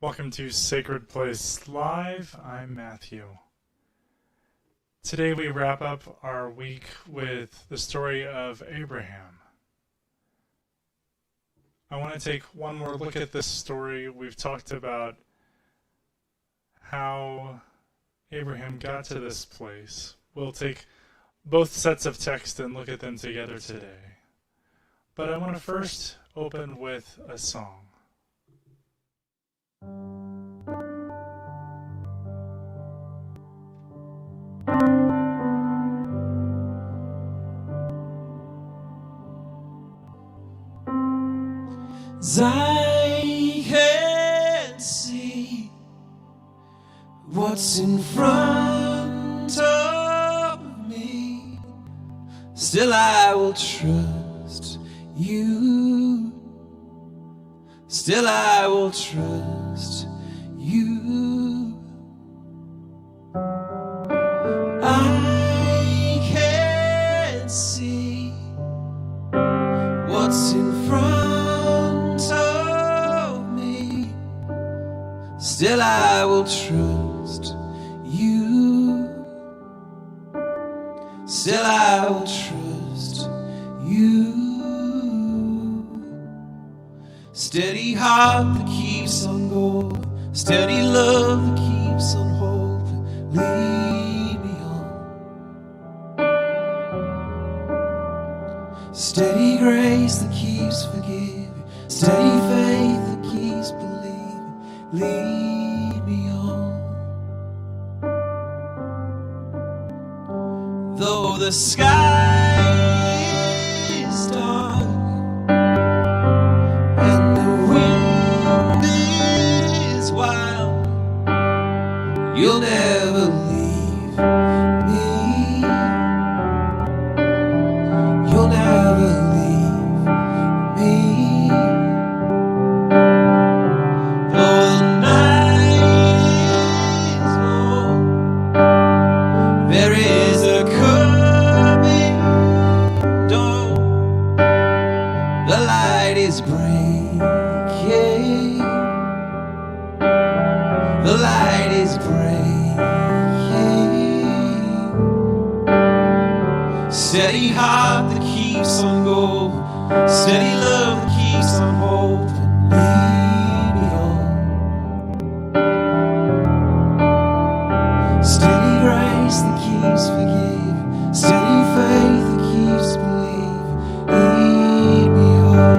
Welcome to Sacred Place Live. I'm Matthew. Today we wrap up our week with the story of Abraham. I want to take one more look at this story. We've talked about how Abraham got to this place. We'll take both sets of text and look at them together today. But I want to first open with a song. As I can see what's in front of me, still I will trust you. Still I will trust you. I can see what's in front of me, still I will trust you. Still I will trust you. Steady heart that keeps on going, steady love that keeps on hoping, lead me on. Steady grace that keeps forgiving, steady faith that keeps believing, lead me on. Though the sky is dark and the wind is wild, you'll never leave me. You'll never leave me. Though the night is long, there is a coming dawn. The light is breaking. The light is breaking. Steady heart that keeps on going, steady love that keeps on hoping, lead me on. Steady grace that keeps forgiving, steady faith that keeps believing, lead me on.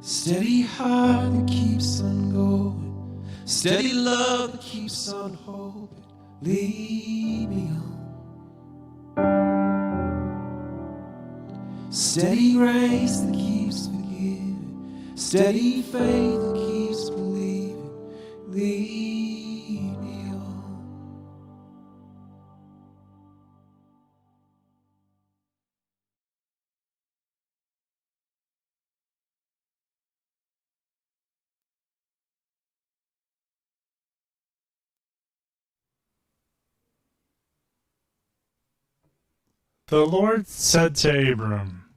Steady heart that keeps on going, steady love that keeps on hoping, lead me on. Steady grace that keeps forgiving, steady faith that keeps believing, lead me on. The Lord said to Abram,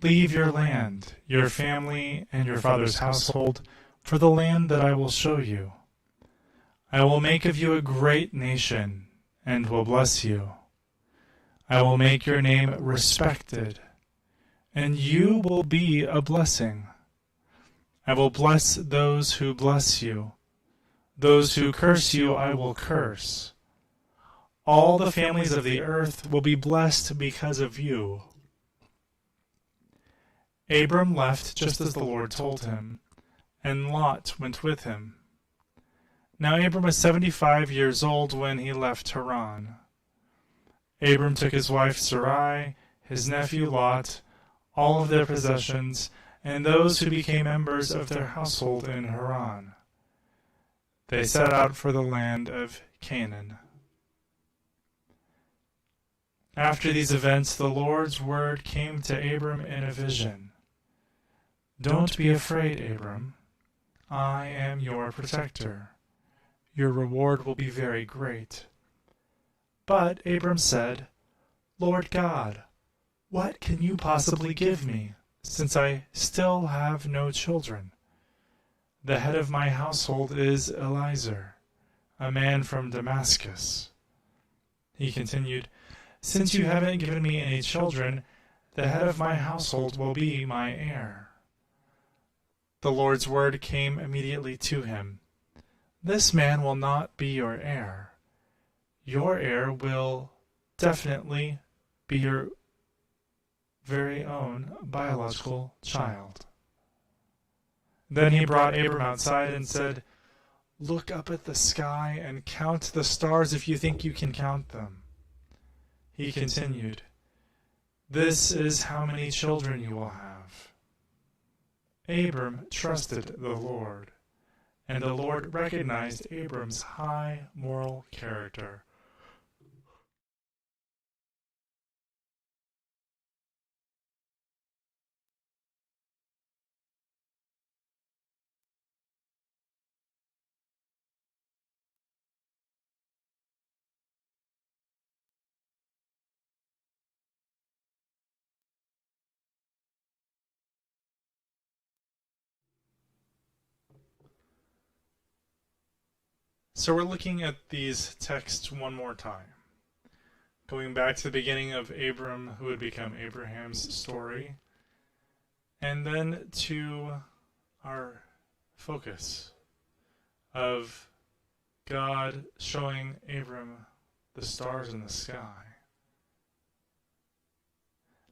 "Leave your land, your family, and your father's household for the land that I will show you. I will make of you a great nation, and will bless you. I will make your name respected, and you will be a blessing. I will bless those who bless you. Those who curse you I will curse. All the families of the earth will be blessed because of you." Abram left just as the Lord told him, and Lot went with him. Now Abram was 75 years old when he left Haran. Abram took his wife Sarai, his nephew Lot, all of their possessions, and those who became members of their household in Haran. They set out for the land of Canaan. After these events, the Lord's word came to Abram in a vision. "Don't be afraid, Abram. I am your protector. Your reward will be very great." But Abram said, "Lord God, what can you possibly give me, since I still have no children? The head of my household is Eliezer, a man from Damascus." He continued, "Since you haven't given me any children, the head of my household will be my heir." The Lord's word came immediately to him. "This man will not be your heir. Your heir will definitely be your very own biological child." Then he brought Abram outside and said, "Look up at the sky and count the stars if you think you can count them." He continued, "This is how many children you will have." Abram trusted the Lord, and the Lord recognized Abram's high moral character. So we're looking at these texts one more time, going back to the beginning of Abram, who would become Abraham's story, and then to our focus of God showing Abram the stars in the sky.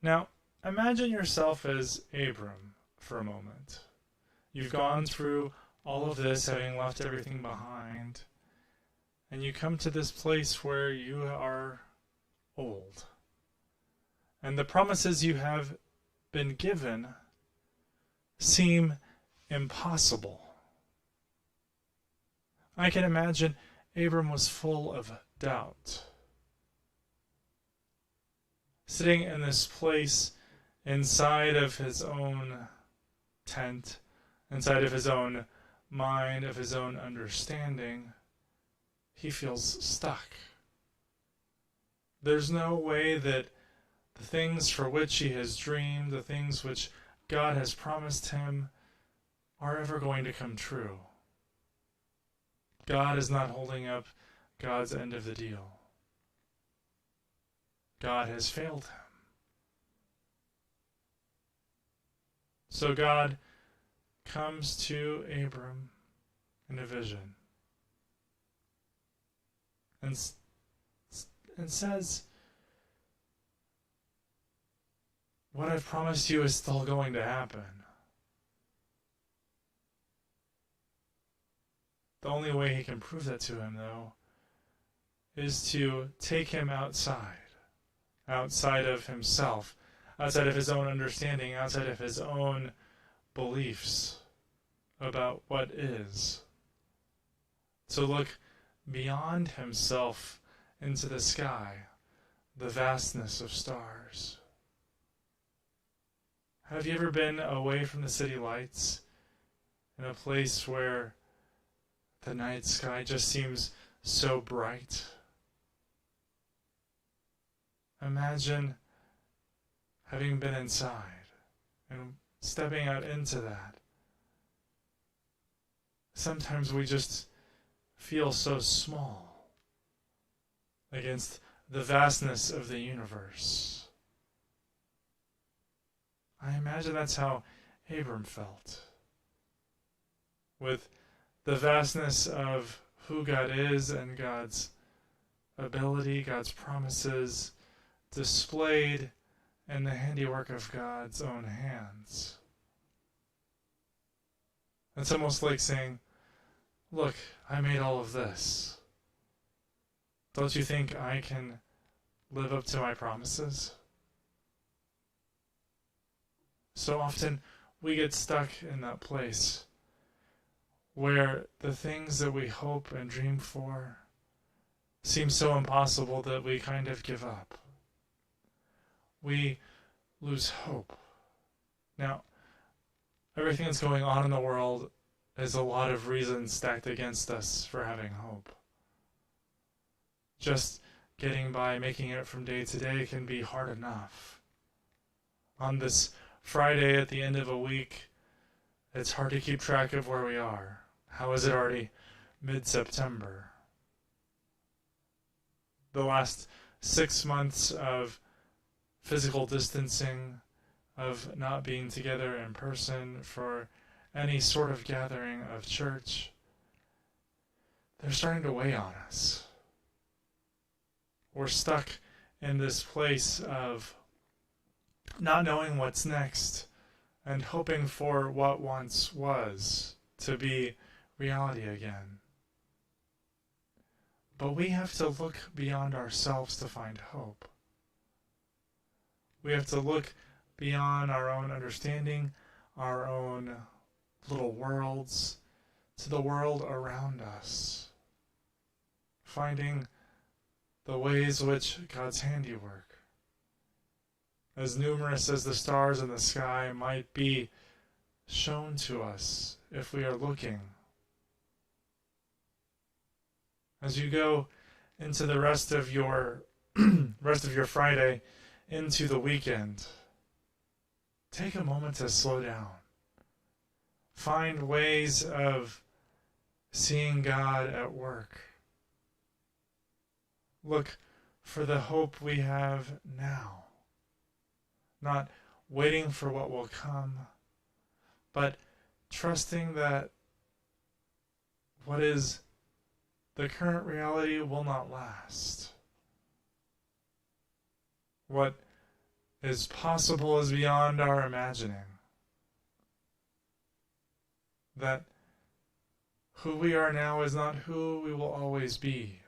Now, imagine yourself as Abram for a moment. You've gone through all of this, having left everything behind, and you come to this place where you are old. And the promises you have been given seem impossible. I can imagine Abram was full of doubt. Sitting in this place inside of his own tent, inside of his own mind, of his own understanding, he feels stuck. There's no way that the things for which he has dreamed, the things which God has promised him, are ever going to come true. God is not holding up God's end of the deal. God has failed him. So God comes to Abram in a vision and says, "What I've promised you is still going to happen." The only way he can prove that to him, though, is to take him outside of himself, outside of his own understanding, outside of his own beliefs about what is. To look beyond himself into the sky, the vastness of stars. Have you ever been away from the city lights in a place where the night sky just seems so bright? Imagine having been inside and stepping out into that. Sometimes we just feel so small against the vastness of the universe. I imagine that's how Abram felt, with the vastness of who God is and God's ability, God's promises, displayed in the handiwork of God's own hands. It's almost like saying, "Look, I made all of this. Don't you think I can live up to my promises?" So often we get stuck in that place where the things that we hope and dream for seem so impossible that we kind of give up. we lose hope. Now, everything that's going on in the world is a lot of reasons stacked against us for having hope. Just getting by, making it from day to day can be hard enough. On this Friday at the end of a week, it's hard to keep track of where we are. How is it already mid-September? The last 6 months of physical distancing, of not being together in person for any sort of gathering of church, they're starting to weigh on us. We're stuck in this place of not knowing what's next and hoping for what once was to be reality again. But we have to look beyond ourselves to find hope. We have to look beyond our own understanding, our own little worlds, to the world around us, finding the ways which God's handiwork, as numerous as the stars in the sky, might be shown to us if we are looking. As you go into the rest of your Friday, into the weekend, take a moment to slow down. Find ways of seeing God at work. Look for the hope we have now. Not waiting for what will come, but trusting that what is the current reality will not last. What is possible is beyond our imagining. That who we are now is not who we will always be.